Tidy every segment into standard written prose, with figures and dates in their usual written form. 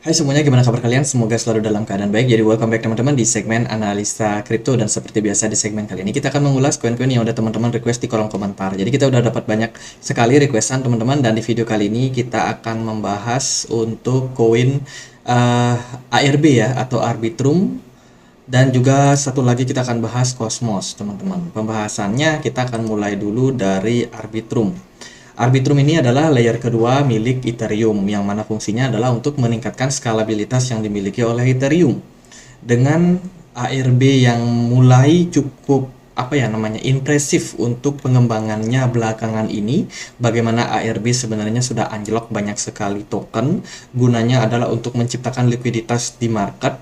Hai semuanya, gimana kabar kalian? Semoga selalu dalam keadaan baik. Jadi welcome back teman-teman di segmen analisa kripto, dan seperti biasa di segmen kali ini kita akan mengulas koin-koin yang udah teman-teman request di kolom komentar. Jadi kita udah dapat banyak sekali requestan teman-teman, dan di video kali ini kita akan membahas untuk koin ARB ya, atau Arbitrum, dan juga satu lagi kita akan bahas Cosmos teman-teman. Pembahasannya kita akan mulai dulu dari Arbitrum. Arbitrum ini adalah layer kedua milik Ethereum, yang mana fungsinya adalah untuk meningkatkan skalabilitas yang dimiliki oleh Ethereum. Dengan ARB yang mulai cukup impresif untuk pengembangannya belakangan ini, bagaimana ARB sebenarnya sudah anjlok banyak sekali token. Gunanya adalah untuk menciptakan likuiditas di market.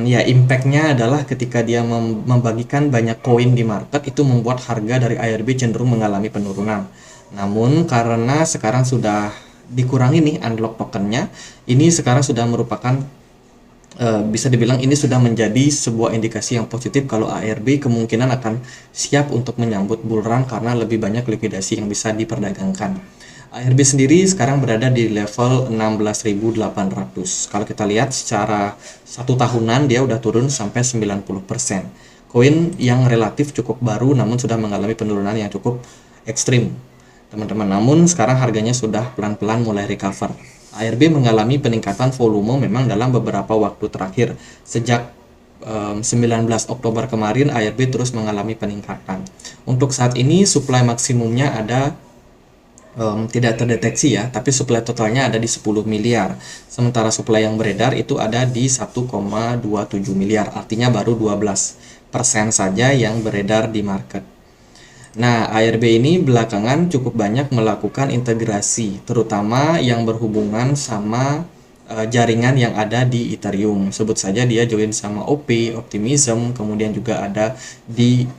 Ya, impactnya adalah ketika dia membagikan banyak koin di market, itu membuat harga dari ARB cenderung mengalami penurunan. Namun karena sekarang sudah dikurangi nih unlock tokennya, ini sekarang sudah merupakan bisa dibilang ini sudah menjadi sebuah indikasi yang positif kalau ARB kemungkinan akan siap untuk menyambut bull run karena lebih banyak likuidasi yang bisa diperdagangkan. ARB sendiri sekarang berada di level 16.800. Kalau kita lihat secara satu tahunan dia udah turun sampai 90%. Koin yang relatif cukup baru namun sudah mengalami penurunan yang cukup ekstrim teman-teman. Namun sekarang harganya sudah pelan-pelan mulai recover. ARB mengalami peningkatan volume memang dalam beberapa waktu terakhir. Sejak 19 Oktober kemarin ARB terus mengalami peningkatan. Untuk saat ini supply maksimumnya ada tidak terdeteksi ya, tapi supply totalnya ada di 10 miliar. Sementara supply yang beredar itu ada di 1,27 miliar, artinya baru 12% saja yang beredar di market. Nah, ARB ini belakangan cukup banyak melakukan integrasi, terutama yang berhubungan sama jaringan yang ada di Ethereum. Sebut saja dia join sama OP, Optimism, kemudian juga ada di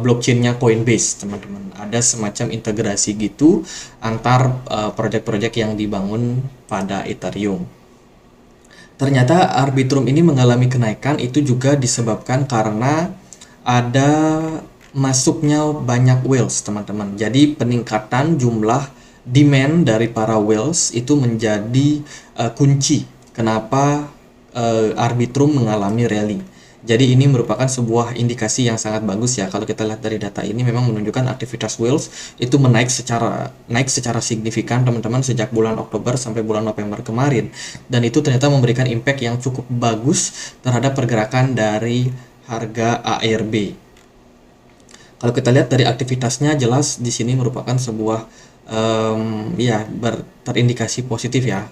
blockchainnya Coinbase, teman-teman. Ada semacam integrasi gitu antar project-project yang dibangun pada Ethereum. Ternyata Arbitrum ini mengalami kenaikan itu juga disebabkan karena ada masuknya banyak whales teman-teman. Jadi peningkatan jumlah demand dari para whales itu menjadi kunci kenapa Arbitrum mengalami rally. Jadi ini merupakan sebuah indikasi yang sangat bagus ya. Kalau kita lihat dari data ini memang menunjukkan aktivitas whales itu naik secara signifikan teman-teman sejak bulan Oktober sampai bulan November kemarin. Dan itu ternyata memberikan impact yang cukup bagus terhadap pergerakan dari harga ARB. Kalau kita lihat dari aktivitasnya jelas di sini merupakan sebuah terindikasi positif ya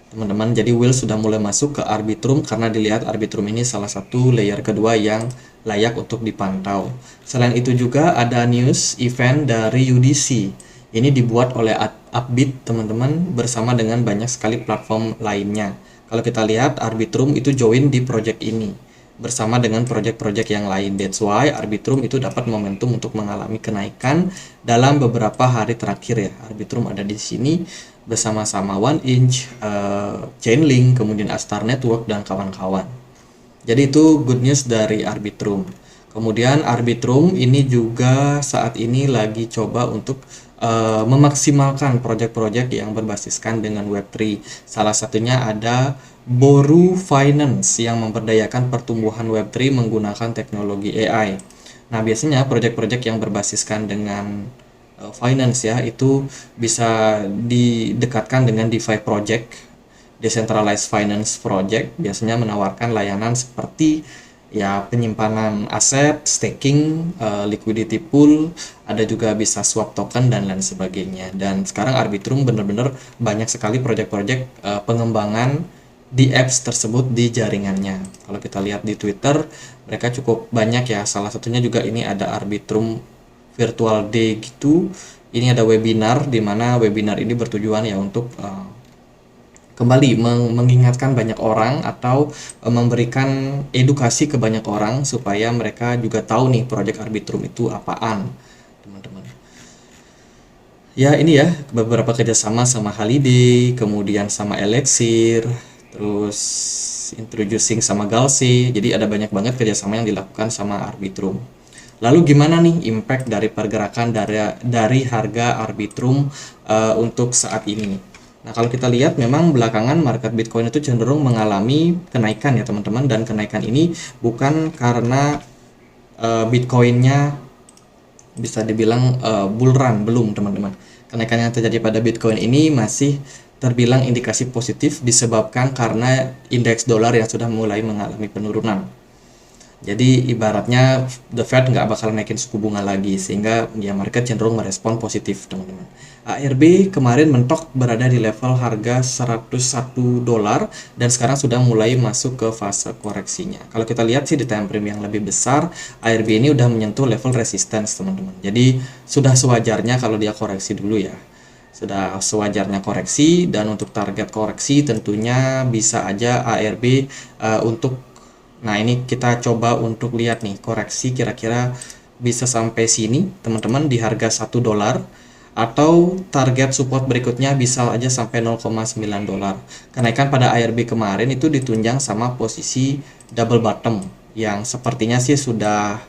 teman-teman. Jadi whale sudah mulai masuk ke Arbitrum karena dilihat Arbitrum ini salah satu layer kedua yang layak untuk dipantau. Selain itu juga ada news event dari UDC. Ini dibuat oleh Upbit teman-teman bersama dengan banyak sekali platform lainnya. Kalau kita lihat Arbitrum itu join di project ini bersama dengan project-project yang lain. That's why Arbitrum itu dapat momentum untuk mengalami kenaikan dalam beberapa hari terakhir ya. Arbitrum ada di sini bersama-sama OneInch, Chainlink, kemudian Astar Network dan kawan-kawan. Jadi itu good news dari Arbitrum. Kemudian Arbitrum ini juga saat ini lagi coba untuk memaksimalkan project-project yang berbasiskan dengan Web3. Salah satunya ada Boru Finance yang memberdayakan pertumbuhan Web3 menggunakan teknologi AI. Nah, biasanya project-project yang berbasiskan dengan finance ya, itu bisa didekatkan dengan DeFi project, Decentralized Finance Project, biasanya menawarkan layanan seperti ya penyimpanan aset, staking, liquidity pool, ada juga bisa swap token dan lain sebagainya. Dan sekarang Arbitrum benar-benar banyak sekali project-project pengembangan di apps tersebut di jaringannya. Kalau kita lihat di Twitter, mereka cukup banyak ya. Salah satunya juga ini ada Arbitrum Virtual Day gitu. Ini ada webinar, di mana webinar ini bertujuan ya untuk kembali mengingatkan banyak orang atau memberikan edukasi ke banyak orang supaya mereka juga tahu nih project Arbitrum itu apaan, teman-teman. Ya ini ya beberapa kerjasama sama Holiday, kemudian sama Elixir, terus introducing sama Galsi. Jadi ada banyak banget kerjasama yang dilakukan sama Arbitrum. Lalu gimana nih impact dari pergerakan dari harga Arbitrum untuk saat ini? Nah, kalau kita lihat memang belakangan market Bitcoin itu cenderung mengalami kenaikan ya teman-teman, dan kenaikan ini bukan karena Bitcoinnya bisa dibilang bull run, belum teman-teman. Kenaikan yang terjadi pada Bitcoin ini masih terbilang indikasi positif disebabkan karena indeks dolar yang sudah mulai mengalami penurunan. Jadi ibaratnya the Fed nggak bakal naikin suku bunga lagi, sehingga ya market cenderung merespon positif teman-teman. ARB kemarin mentok berada di level harga 101 dolar dan sekarang sudah mulai masuk ke fase koreksinya. Kalau kita lihat sih di time frame yang lebih besar, ARB ini udah menyentuh level resistance teman-teman. Jadi sudah sewajarnya kalau dia koreksi dulu ya. Sudah sewajarnya koreksi, dan untuk target koreksi tentunya bisa aja ARB untuk. Nah, ini kita coba untuk lihat nih, koreksi kira-kira bisa sampai sini, teman-teman, di harga 1 dolar, atau target support berikutnya bisa aja sampai 0,9 dolar. Kenaikan pada ARB kemarin itu ditunjang sama posisi double bottom, yang sepertinya sih sudah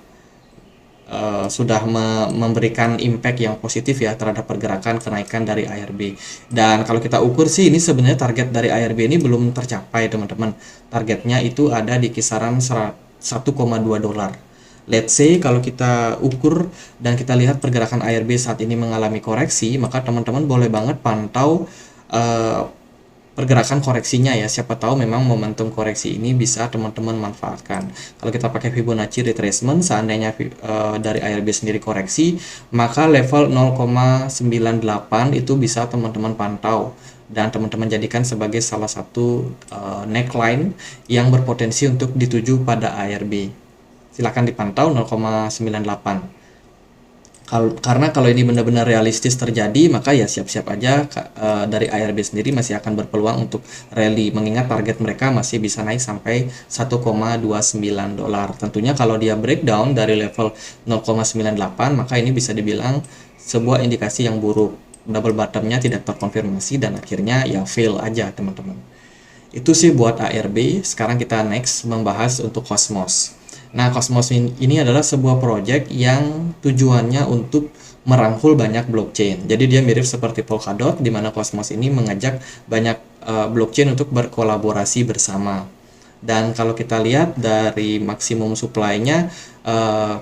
memberikan impact yang positif ya terhadap pergerakan kenaikan dari ARB. Dan kalau kita ukur sih ini sebenarnya target dari ARB ini belum tercapai teman-teman. Targetnya itu ada di kisaran 1,2 dolar. Let's say kalau kita ukur dan kita lihat pergerakan ARB saat ini mengalami koreksi, maka teman-teman boleh banget pantau pergerakan koreksinya ya. Siapa tahu memang momentum koreksi ini bisa teman-teman manfaatkan. Kalau kita pakai Fibonacci retracement, seandainya dari ARB sendiri koreksi, maka level 0,98 itu bisa teman-teman pantau dan teman-teman jadikan sebagai salah satu neckline yang berpotensi untuk dituju pada ARB. Silakan dipantau 0,98. Karena kalau ini benar-benar realistis terjadi, maka ya siap-siap aja dari ARB sendiri masih akan berpeluang untuk rally, mengingat target mereka masih bisa naik sampai 1,29 dolar. Tentunya kalau dia breakdown dari level 0,98, maka ini bisa dibilang sebuah indikasi yang buruk. Double bottomnya tidak terkonfirmasi dan akhirnya ya fail aja teman-teman. Itu sih buat ARB. Sekarang kita next membahas untuk Cosmos. Nah, Cosmos ini adalah sebuah project yang tujuannya untuk merangkul banyak blockchain. Jadi dia mirip seperti Polkadot, di mana Cosmos ini mengajak banyak blockchain untuk berkolaborasi bersama. Dan kalau kita lihat dari maksimum supply-nya,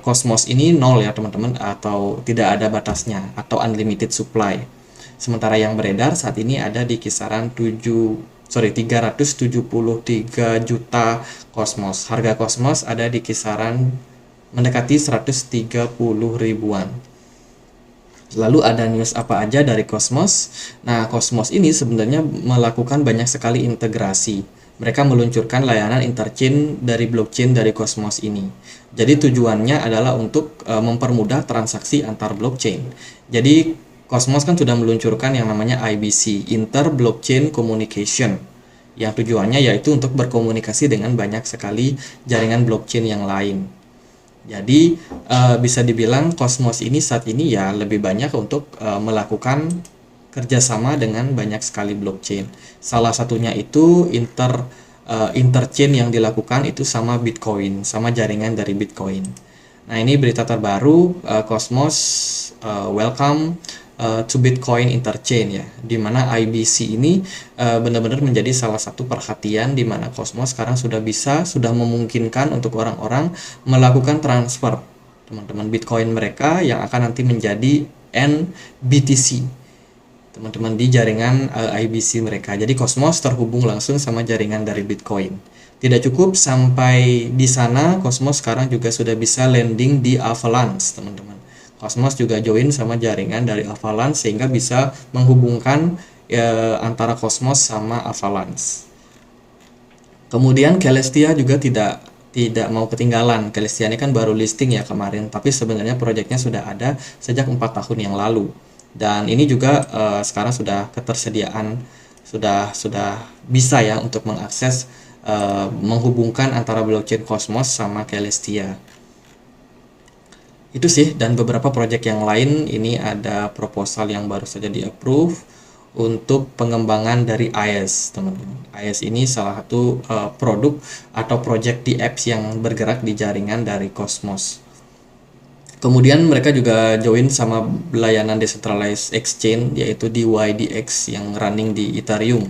Cosmos ini nol ya teman-teman, atau tidak ada batasnya, atau unlimited supply. Sementara yang beredar saat ini ada di kisaran 373 juta Cosmos. Harga Cosmos ada di kisaran mendekati 130 ribuan. Lalu ada news apa aja dari Cosmos? Nah, Cosmos ini sebenarnya melakukan banyak sekali integrasi. Mereka meluncurkan layanan interchain dari blockchain dari Cosmos ini. Jadi tujuannya adalah untuk mempermudah transaksi antar blockchain. Jadi Cosmos kan sudah meluncurkan yang namanya IBC, Inter Blockchain Communication, yang tujuannya yaitu untuk berkomunikasi dengan banyak sekali jaringan blockchain yang lain. Jadi bisa dibilang Cosmos ini saat ini ya lebih banyak untuk melakukan kerjasama dengan banyak sekali blockchain. Salah satunya itu interchain yang dilakukan itu sama Bitcoin, sama jaringan dari Bitcoin. Nah, ini berita terbaru, Cosmos welcome to Bitcoin interchain ya, dimana IBC ini benar-benar menjadi salah satu perhatian, di mana Cosmos sekarang sudah memungkinkan untuk orang-orang melakukan transfer teman-teman Bitcoin mereka yang akan nanti menjadi NBTC teman-teman di jaringan IBC mereka. Jadi Cosmos terhubung langsung sama jaringan dari Bitcoin. Tidak cukup sampai di sana, Cosmos sekarang juga sudah bisa landing di Avalanche teman-teman. Cosmos juga join sama jaringan dari Avalanche sehingga bisa menghubungkan antara Cosmos sama Avalanche. Kemudian Celestia juga tidak mau ketinggalan. Celestia ini kan baru listing ya kemarin, tapi sebenarnya proyeknya sudah ada sejak 4 tahun yang lalu. Dan ini juga sekarang sudah ketersediaan, sudah bisa ya untuk mengakses menghubungkan antara blockchain Cosmos sama Celestia. Itu sih, dan beberapa proyek yang lain. Ini ada proposal yang baru saja di-approve untuk pengembangan dari AES teman-teman. AES ini salah satu produk atau proyek di apps yang bergerak di jaringan dari Cosmos. Kemudian mereka juga join sama layanan decentralized exchange yaitu DYDX yang running di Ethereum.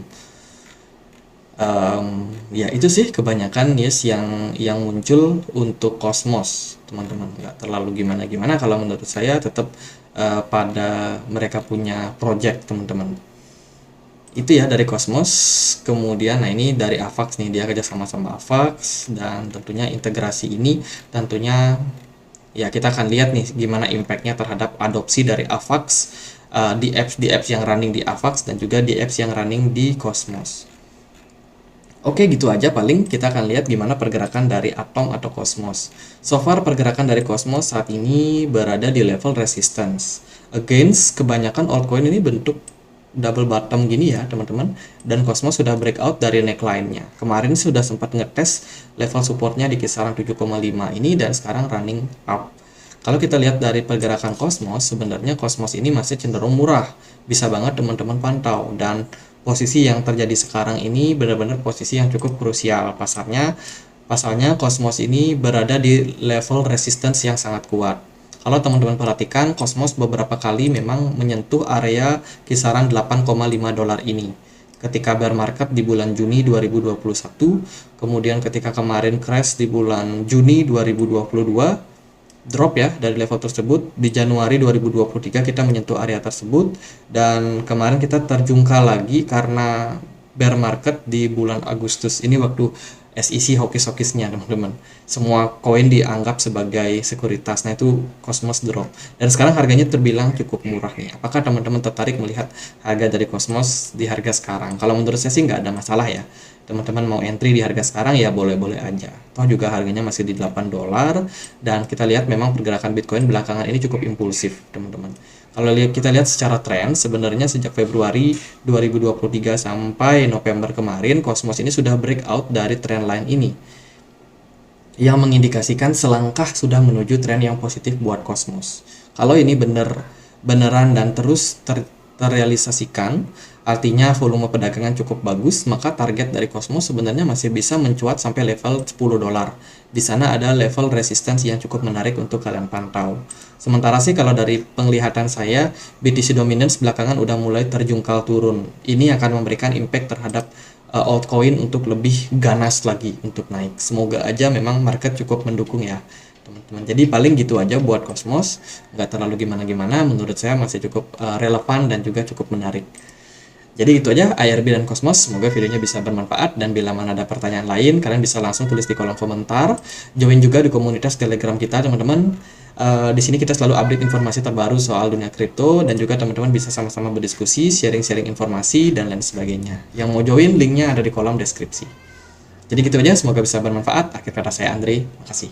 Ya itu sih kebanyakan news yang muncul untuk Cosmos, teman-teman. Nggak terlalu gimana-gimana kalau menurut saya, tetap pada mereka punya project, teman-teman. Itu ya dari Cosmos. Kemudian nah ini dari Avax nih, dia kerja sama Avax, dan tentunya integrasi ini tentunya ya kita akan lihat nih gimana impactnya terhadap adopsi dari Avax di apps yang running di Avax dan juga di apps yang running di Cosmos. Oke, gitu aja paling kita akan lihat gimana pergerakan dari Atom atau Cosmos. So far pergerakan dari Cosmos saat ini berada di level resistance. Against kebanyakan altcoin ini bentuk double bottom gini ya teman-teman, dan Cosmos sudah breakout dari neckline-nya. Kemarin sudah sempat ngetes level supportnya di kisaran 7,5 ini dan sekarang running up. Kalau kita lihat dari pergerakan Cosmos, sebenarnya Cosmos ini masih cenderung murah. Bisa banget teman-teman pantau, dan posisi yang terjadi sekarang ini benar-benar posisi yang cukup krusial. Pasalnya Cosmos ini berada di level resistance yang sangat kuat. Kalau teman-teman perhatikan, Cosmos beberapa kali memang menyentuh area kisaran 8,5 dolar ini. Ketika bear market di bulan Juni 2021, kemudian ketika kemarin crash di bulan Juni 2022, drop ya dari level tersebut. Di Januari 2023 kita menyentuh area tersebut, dan kemarin kita terjungkal lagi karena bear market di bulan Agustus ini waktu SEC hokis-hokisnya, teman-teman. Semua koin dianggap sebagai sekuritas. Nah, itu Cosmos drop. Dan sekarang harganya terbilang cukup murah nih. Apakah teman-teman tertarik melihat harga dari Cosmos di harga sekarang? Kalau menurut saya sih nggak ada masalah ya. Teman-teman mau entry di harga sekarang ya boleh-boleh aja. Toh juga harganya masih di 8 dolar, dan kita lihat memang pergerakan Bitcoin belakangan ini cukup impulsif, teman-teman. Kalau kita lihat secara tren, sebenarnya sejak Februari 2023 sampai November kemarin, Cosmos ini sudah breakout dari trend line ini, yang mengindikasikan selangkah sudah menuju tren yang positif buat Cosmos. Kalau ini beneran dan terus terrealisasikan, artinya volume perdagangan cukup bagus, maka target dari Cosmos sebenarnya masih bisa mencuat sampai level 10 dolar. Di sana ada level resistance yang cukup menarik untuk kalian pantau. Sementara sih kalau dari penglihatan saya, BTC Dominance belakangan udah mulai terjungkal turun. Ini akan memberikan impact terhadap altcoin untuk lebih ganas lagi untuk naik. Semoga aja memang market cukup mendukung ya, teman-teman. Jadi paling gitu aja buat Cosmos, nggak terlalu gimana-gimana. Menurut saya masih cukup relevan dan juga cukup menarik. Jadi itu aja IRB dan Cosmos. Semoga videonya bisa bermanfaat, dan bila mana ada pertanyaan lain, kalian bisa langsung tulis di kolom komentar. Join juga di komunitas Telegram kita, teman-teman. Di sini kita selalu update informasi terbaru soal dunia kripto, dan juga teman-teman bisa sama-sama berdiskusi, sharing-sharing informasi dan lain sebagainya. Yang mau join, linknya ada di kolom deskripsi. Jadi gitu aja, semoga bisa bermanfaat. Akhir kata saya Andre, makasih.